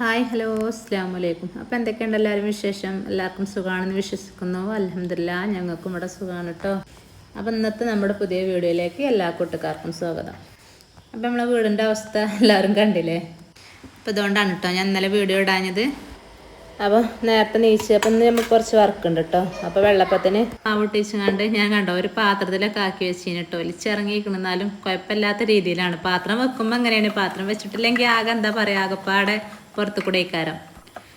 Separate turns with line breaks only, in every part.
Hi hello അസ്സലാമു അലൈക്കും. അപ്പോൾ എന്തൊക്കെയുണ്ട് എല്ലാവരും വിശേഷം? എല്ലാവർക്കും സുഖമാണെന്ന് വിശ്വസിക്കുന്നു. അൽഹംദുലില്ലാ ഞങ്ങൾക്കും ഇവിടെ സുഖമാണ് കേട്ടോ. അപ്പോൾ ഇന്നത്തെ നമ്മുടെ പുതിയ വീഡിയോയിലേക്ക് എല്ലാ കൂട്ടുകാർക്കും സ്വാഗതം. അപ്പോൾ നമ്മളെ വീടിൻ്റെ അവസ്ഥ എല്ലാവരും കണ്ടില്ലേ? അപ്പോൾ ഇതുകൊണ്ടാണ് കേട്ടോ ഞാൻ ഇന്നലെ വീഡിയോ ഇടാഞ്ഞത്. അപ്പോൾ നേരത്തെ നീച്ച് അപ്പം ഇന്ന് നമുക്ക് കുറച്ച് വർക്ക് ഉണ്ട് കേട്ടോ. അപ്പോൾ വെള്ളപ്പത്തിന് ആവട്ടിച്ച് കണ്ട് ഞാൻ കണ്ടോ ഒരു പാത്രത്തിലൊക്കെ ആക്കി വെച്ചിന് കേട്ടോ. ഒലിച്ചിറങ്ങിയിരിക്കണമെന്നാലും കുഴപ്പമില്ലാത്ത രീതിയിലാണ്. പാത്രം വെക്കുമ്പോൾ അങ്ങനെയാണ്. പാത്രം വെച്ചിട്ടില്ലെങ്കിൽ ആകെ എന്താ പറയുക, ആകെപ്പാടെ പുറത്ത് കൂടെ ഇക്കാരം.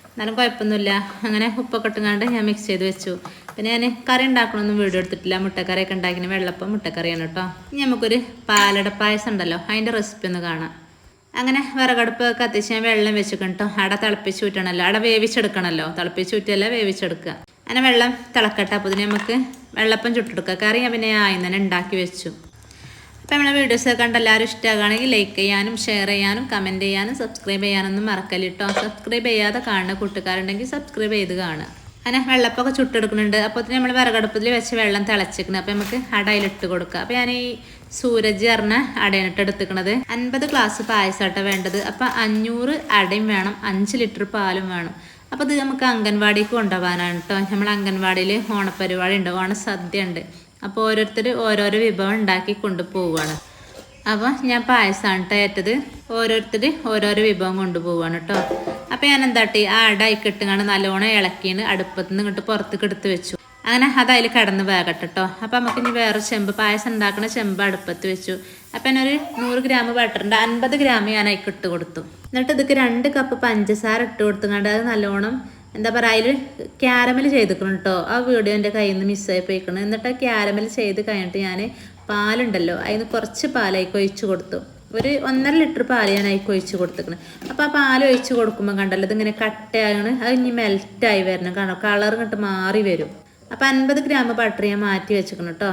എന്നാലും കുഴപ്പമൊന്നുമില്ല. അങ്ങനെ ഉപ്പൊക്കെ ഇട്ടുകൊണ്ട് ഞാൻ മിക്സ് ചെയ്ത് വെച്ചു. പിന്നെ ഞാൻ കറി ഉണ്ടാക്കണമെന്നും വീഡിയോ എടുത്തിട്ടില്ല. മുട്ടക്കറിയൊക്കെ ഉണ്ടാക്കിന് വെള്ളപ്പം മുട്ടക്കറിയാണ് കേട്ടോ. ഇനി നമുക്കൊരു പാലട പായസം ഉണ്ടല്ലോ, അതിൻ്റെ റെസിപ്പി ഒന്ന് കാണാം. അങ്ങനെ വിറകടുപ്പ് കത്തിച്ച് ഞാൻ വെള്ളം വെച്ചിക്കണം കേട്ടോ. അവിടെ തിളപ്പിച്ച് ഊറ്റണമല്ലോ, അവിടെ വേവിച്ചെടുക്കണമല്ലോ. തിളപ്പിച്ച് ഊറ്റിയല്ല വേവിച്ചെടുക്കുക. അങ്ങനെ വെള്ളം തിളക്കട്ടെ. അപ്പോൾ ഇതിന് നമുക്ക് വെള്ളപ്പം ചുട്ടെടുക്കുക. കറി ഞാൻ പിന്നെ ആദ്യം തന്നെ ഉണ്ടാക്കി വെച്ചു. അപ്പോൾ നമ്മളെ വീഡിയോസൊക്കെ കണ്ട് എല്ലാവരും ഇഷ്ടമാകുകയാണെങ്കിൽ ലൈക്ക് ചെയ്യാനും ഷെയർ ചെയ്യാനും കമൻറ്റ് ചെയ്യാനും സബ്സ്ക്രൈബ് ചെയ്യാനൊന്നും മറക്കല്ല കേട്ടോ. സബ്സ്ക്രൈബ് ചെയ്യാതെ കാണുന്ന കൂട്ടുകാരുണ്ടെങ്കിൽ സബ്സ്ക്രൈബ് ചെയ്ത് കാണുക. അങ്ങനെ വെള്ളപ്പൊക്കെ ചുട്ടെടുക്കുന്നുണ്ട്. അപ്പോൾ നമ്മൾ വിറകടുപ്പത്തിൽ വെച്ച് വെള്ളം തിളച്ചിരിക്കുന്നത്. അപ്പോൾ നമുക്ക് അടയിലിട്ട് കൊടുക്കുക. അപ്പോൾ ഞാൻ ഈ സൂരജ് പറഞ്ഞ അടയിനിട്ട് എടുത്തിക്കണത് 50 ഗ്ലാസ് പായസമാട്ടോ വേണ്ടത്. അപ്പോൾ 500 അടയും വേണം, 5 ലിറ്റർ പാലും വേണം. അപ്പോൾ ഇത് നമുക്ക് അംഗൻവാടിക്ക് കൊണ്ടുപോകാനാണ് കേട്ടോ. നമ്മൾ അംഗൻവാടിയിൽ ഓണപ്പരിപാടി ഉണ്ട്, ഓണസദ്യ ഉണ്ട്. അപ്പോൾ ഓരോരുത്തർ ഓരോരോ വിഭവം ഉണ്ടാക്കി കൊണ്ടുപോവുകയാണ്. അപ്പോൾ ഞാൻ പായസമാണ് കേട്ടോ ഏറ്റത്. ഓരോരുത്തർ ഓരോരോ വിഭവം കൊണ്ടുപോവുകയാണ് കേട്ടോ. അപ്പോൾ ഞാൻ എന്താട്ടി ആ അട ഇട്ടുകൊണ്ട് നല്ലോണം ഇളക്കിയാണ് അടുപ്പത്ത് നിന്ന് ഇങ്ങോട്ട് പുറത്തേക്ക് എടുത്ത് വെച്ചു. അങ്ങനെ അതതിൽ കിടന്ന് വേകട്ടെ കേട്ടോ. അപ്പോൾ നമുക്ക് ഇനി വേറെ ചെമ്പ് പായസം ഉണ്ടാക്കുന്ന ചെമ്പ് അടുപ്പത്ത് വെച്ചു. അപ്പം ഞാനൊരു 100 ഗ്രാം ബട്ടറിൻ്റെ 50 ഗ്രാം ഞാൻ അതിൽ ഇട്ട് കൊടുത്തു. എന്നിട്ട് ഇതൊക്കെ 2 കപ്പ് പഞ്ചസാര ഇട്ട് കൊടുത്തുകൊണ്ട് അത് നല്ലോണം എന്താ പറയുക അതിൽ ക്യാരമൽ ചെയ്തിക്കണം കേട്ടോ. ആ വീഡിയോ എൻ്റെ കയ്യിൽ നിന്ന് മിസ്സായി പോയിക്കണം. എന്നിട്ട് ആ ക്യാരമൽ ചെയ്ത് കഴിഞ്ഞിട്ട് ഞാൻ പാലുണ്ടല്ലോ അതിന് കുറച്ച് പാലായിക്ക് ഒഴിച്ച് കൊടുത്തു. ഒരു 1.5 ലിറ്റർ പാല് ഞാൻ അതിൽ ഒഴിച്ച് കൊടുത്തിക്കണം. അപ്പോൾ ആ പാൽ ഒഴിച്ച് കൊടുക്കുമ്പോൾ കണ്ടല്ലോ ഇതിങ്ങനെ കട്ടയാണ്. അത് ഇനി മെൽറ്റായി വരണം, കാണോ കളർ ഇങ്ങോട്ട് മാറി വരും. അപ്പോൾ 50 ഗ്രാം ബട്ടർ ഞാൻ മാറ്റി വെച്ചിക്കണം കേട്ടോ.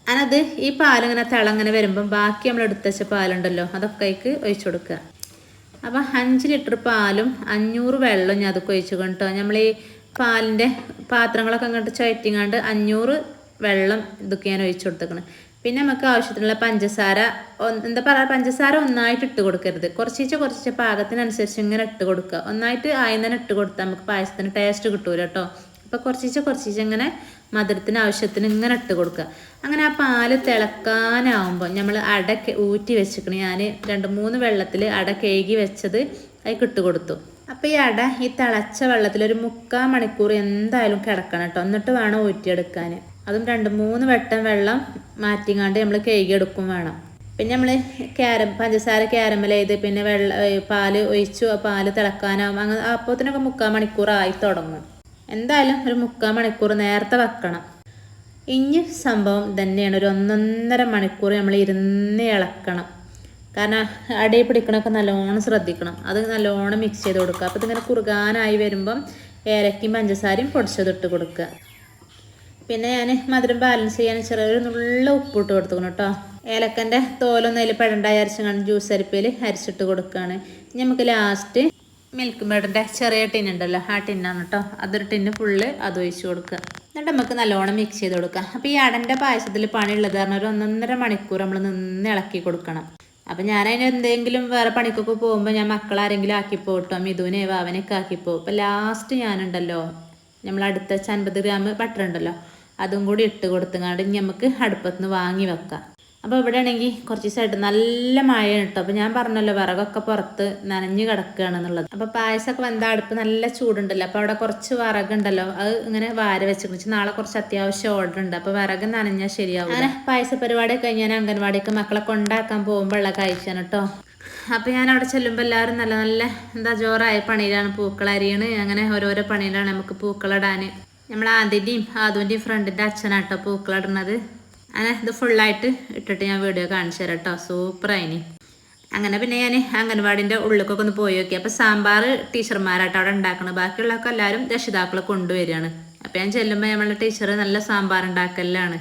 അതിനത് ഈ പാലിങ്ങനെ തിളങ്ങനെ വരുമ്പം ബാക്കി നമ്മൾ എടുത്ത് വെച്ച പാലുണ്ടല്ലോ അതൊക്കെ അതിക്ക് ഒഴിച്ചു കൊടുക്കുക. അപ്പോൾ 5 ലിറ്റർ പാലും 500 വെള്ളം ഞാൻ അതൊക്കെ ഒഴിച്ചു കേട്ടോ. നമ്മൾ ഈ പാലിൻ്റെ പാത്രങ്ങളൊക്കെ അങ്ങോട്ട് ചുറ്റിങ്ങാണ്ട് 500 വെള്ളം ഇതൊക്കെ ഞാൻ ഒഴിച്ചു കൊടുത്തേക്കണം. പിന്നെ നമുക്ക് ആവശ്യത്തിനുള്ള പഞ്ചസാര എന്താ പറയുക, പഞ്ചസാര ഒന്നായിട്ട് ഇട്ട് കൊടുക്കരുത്. കുറച്ച് പാകത്തിനനുസരിച്ച് ഇങ്ങനെ ഇട്ട് കൊടുക്കുക. ഒന്നായിട്ട് ആദ്യം തന്നെ ഇട്ട് കൊടുത്താൽ നമുക്ക് പായസത്തിന് ടേസ്റ്റ് കിട്ടൂല കേട്ടോ. അപ്പോൾ കുറച്ച് ഇങ്ങനെ മധുരത്തിന് ആവശ്യത്തിന് ഇങ്ങനെ ഇട്ട് കൊടുക്കുക. അങ്ങനെ ആ പാല് തിളക്കാനാവുമ്പോൾ നമ്മൾ അട ഊറ്റി വെച്ചിക്കണ ഞാൻ 2-3 വെള്ളത്തിൽ അട കഴുകി വെച്ചത് അതിൽ ഇട്ട് കൊടുത്തു. അപ്പോൾ ഈ അട ഈ തിളച്ച വെള്ളത്തിൽ ഒരു 3/4 മണിക്കൂർ എന്തായാലും കിടക്കണം കേട്ടോ. എന്നിട്ട് വേണം ഊറ്റിയെടുക്കാൻ. അതും 2-3 വട്ടം വെള്ളം മാറ്റിങ്ങാണ്ട് നമ്മൾ കഴുകിയെടുക്കും വേണം. പിന്നെ നമ്മൾ പഞ്ചസാര ക്യാരമൽ ചെയ്ത് പിന്നെ പാല് ഒഴിച്ചു. ആ പാല് തിളക്കാനാവും. അങ്ങനെ അപ്പോഴത്തേനൊക്കെ 3/4 മണിക്കൂർ ആയി തുടങ്ങും. എന്തായാലും ഒരു 3/4 മണിക്കൂർ നേരത്തെ വെക്കണം. ഇനി സംഭവം തന്നെയാണ്, ഒരു 1.5 മണിക്കൂർ നമ്മൾ ഇരുന്ന് ഇളക്കണം. കാരണം അടയിൽ പിടിക്കണമൊക്കെ നല്ലോണം ശ്രദ്ധിക്കണം. അത് നല്ലോണം മിക്സ് ചെയ്ത് കൊടുക്കുക. അപ്പോൾ ഇതിങ്ങനെ കുറുകാനായി വരുമ്പം ഏലക്കയും പഞ്ചസാരയും പൊടിച്ചതിട്ട് കൊടുക്കുക. പിന്നെ ഞാൻ മധുരം ബാലൻസ് ചെയ്യാൻ ചെറിയൊരു നുള്ള ഉപ്പിട്ട് കൊടുക്കണം കേട്ടോ. ഏലക്കൻ്റെ തോലൊന്നും അതിൽ പെടണ്ടായി അരച്ചങ്ങാണ്ട് ജ്യൂസ് അരിപ്പയിൽ അരിച്ചിട്ട് കൊടുക്കുകയാണ്. ഇനി നമുക്ക് ലാസ്റ്റ് മിൽക്ക് മേഡിൻ്റെ ചെറിയ ടിന്നുണ്ടല്ലോ ആ ടിന്നാണ് കേട്ടോ. അതൊരു ടിന്ന് ഫുള്ള് അത് ഒഴിച്ച് കൊടുക്കുക. എന്നിട്ട് നമുക്ക് നല്ലോണം മിക്സ് ചെയ്ത് കൊടുക്കുക. അപ്പോൾ ഈ അടൻ്റെ പായസത്തിൽ പണിയുള്ളത് കാരണം ഒരു 1.5 മണിക്കൂർ നമ്മൾ നിന്ന് ഇളക്കി കൊടുക്കണം. അപ്പം ഞാനതിന് എന്തെങ്കിലും വേറെ പണിക്കൊക്കെ പോകുമ്പോൾ ഞാൻ മക്കളാരെങ്കിലും ആക്കിപ്പോട്ടോ, മിഥുനെ വാവനൊക്കെ ആക്കിപ്പോ. അപ്പോൾ ലാസ്റ്റ് ഞാനുണ്ടല്ലോ നമ്മൾ അടുത്ത 50 ഗ്രാം ബട്ടർ ഉണ്ടല്ലോ അതും കൂടി ഇട്ട് കൊടുത്തുകൊണ്ട് നമുക്ക് അടുപ്പത്തുനിന്ന് വാങ്ങി വെക്കാം. അപ്പോൾ ഇവിടെ ആണെങ്കിൽ കുറച്ച് ദിവസമായിട്ട് നല്ല മഴയാണ് കേട്ടോ. അപ്പോൾ ഞാൻ പറഞ്ഞല്ലോ വിറകൊക്കെ പുറത്ത് നനഞ്ഞ് കിടക്കുകയാണെന്നുള്ളത്. അപ്പോൾ പായസമൊക്കെ വെന്ത അടുപ്പ് നല്ല ചൂടുണ്ടല്ലോ. അപ്പോൾ അവിടെ കുറച്ച് വിറകുണ്ടല്ലോ അത് ഇങ്ങനെ വാര വെച്ച് നാളെ കുറച്ച് അത്യാവശ്യം ഓർഡർ ഉണ്ട്. അപ്പോൾ വിറക് നനഞ്ഞാൽ ശരിയാവും. അങ്ങനെ പായസ പരിപാടി കഴിഞ്ഞാൽ അംഗൻവാടിക്ക് മക്കളെ കൊണ്ടാക്കാൻ പോകുമ്പോഴുള്ള കാഴ്ചയാണ് കേട്ടോ. അപ്പോൾ ഞാൻ അവിടെ ചെല്ലുമ്പോൾ എല്ലാവരും നല്ല എന്താ ജോറായ പണിയിലാണ്, പൂക്കളരിയാണ്. അങ്ങനെ ഓരോരോ പണിയിലാണ് നമുക്ക് പൂക്കളിടാൻ. നമ്മൾ ആദ്യൻ്റെയും ഫ്രണ്ടിൻ്റെ അച്ഛനാട്ടോ പൂക്കളിടുന്നത്. അങ്ങനെ ഇത് ഫുള്ളായിട്ട് ഇട്ടിട്ട് ഞാൻ വീഡിയോ കാണിച്ചു തരാം കേട്ടോ. സൂപ്പറായിനി. അങ്ങനെ പിന്നെ ഞാൻ അംഗൻവാടിൻ്റെ ഉള്ളിലേക്കൊക്കെ ഒന്ന് പോയി നോക്കി. അപ്പോൾ സാമ്പാർ ടീച്ചർമാരായിട്ട് അവിടെ ഉണ്ടാക്കണം. ബാക്കിയുള്ളതൊക്കെ എല്ലാവരും രക്ഷിതാക്കളെ കൊണ്ടുവരികയാണ്. അപ്പോൾ ഞാൻ ചെല്ലുമ്പോൾ നമ്മളെ ടീച്ചർ നല്ല സാമ്പാർ ഉണ്ടാക്കലാണ്.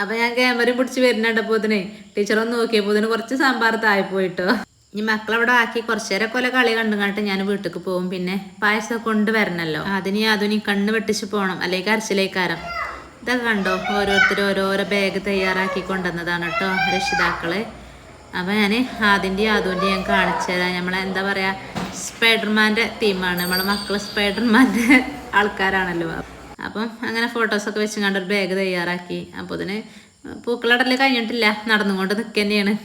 അപ്പോൾ ഞാൻ ക്യാമറയും പിടിച്ച് വരുന്നുണ്ടപ്പോൾ ഇതിന് ടീച്ചറൊന്ന് നോക്കിയപ്പോൾ ഇതിന് കുറച്ച് സാമ്പാർ താഴെ പോയിട്ടോ. ഇനി മക്കളവിടെ ആക്കി കുറച്ച് നേരമൊക്കെ ഓലെ കളി കണ്ടുകാട്ട് ഞാൻ വീട്ടിലേക്ക് പോകും. പിന്നെ പായസം കൊണ്ടുവരണമല്ലോ, അതിന് കണ്ണ് വെട്ടിച്ച് പോകണം, അല്ലെങ്കിൽ അരച്ചിലേക്കാരം. ഇതൊക്കെ കണ്ടോ ഓരോരുത്തരും ഓരോരോ ബാഗ് തയ്യാറാക്കി കൊണ്ടുവന്നതാണ് കേട്ടോ രക്ഷിതാക്കള്. അപ്പോൾ ഞാൻ ആദ്യൻ്റെയും ഞാൻ കാണിച്ചു തരാം. നമ്മളെ എന്താ പറയുക സ്പൈഡർമാൻ്റെ തീമാണ്. നമ്മളെ മക്കൾ സ്പൈഡർമാൻ്റെ ആൾക്കാരാണല്ലോ. അപ്പം അങ്ങനെ ഫോട്ടോസൊക്കെ വെച്ച് കണ്ടൊരു ബാഗ് തയ്യാറാക്കി. അപ്പോൾ ഇതിന് പൂക്കളടല് കഴിഞ്ഞിട്ടില്ല, നടന്നുകൊണ്ട് നിൽക്കുക തന്നെയാണ്.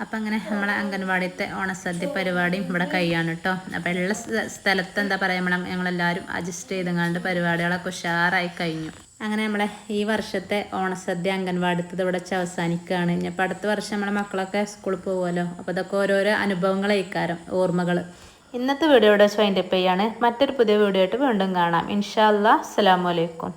അപ്പം അങ്ങനെ നമ്മളെ അംഗൻവാടിത്തെ ഓണസദ്യ പരിപാടിയും ഇവിടെ കഴിയാണ് കേട്ടോ. അപ്പം ഉള്ള സ്ഥലത്ത് എന്താ പറയുക, ഞങ്ങളെല്ലാവരും അഡ്ജസ്റ്റ് ചെയ്തങ്ങാണ്ട് പരിപാടികളൊക്കെ ഉഷാറായി കഴിഞ്ഞു. അങ്ങനെ നമ്മളെ ഈ വർഷത്തെ ഓണസദ്യ അംഗൻവാടിത്തത് ഇവിടെ വെച്ച് അവസാനിക്കുകയാണ്. ഇനിയിപ്പോൾ അടുത്ത വർഷം നമ്മളെ മക്കളൊക്കെ സ്കൂളിൽ പോകുമല്ലോ. അപ്പോൾ ഇതൊക്കെ ഓരോരോ അനുഭവങ്ങളായിക്കാരം, ഓർമ്മകൾ. ഇന്നത്തെ വീഡിയോ ഇവിടെ വൈൻഡപ്പ് ചെയ്യാണ്. മറ്റൊരു പുതിയ വീഡിയോ ആയിട്ട് വീണ്ടും കാണാം. ഇൻഷാ അല്ലാഹ്. അസ്സലാമു അലൈക്കും.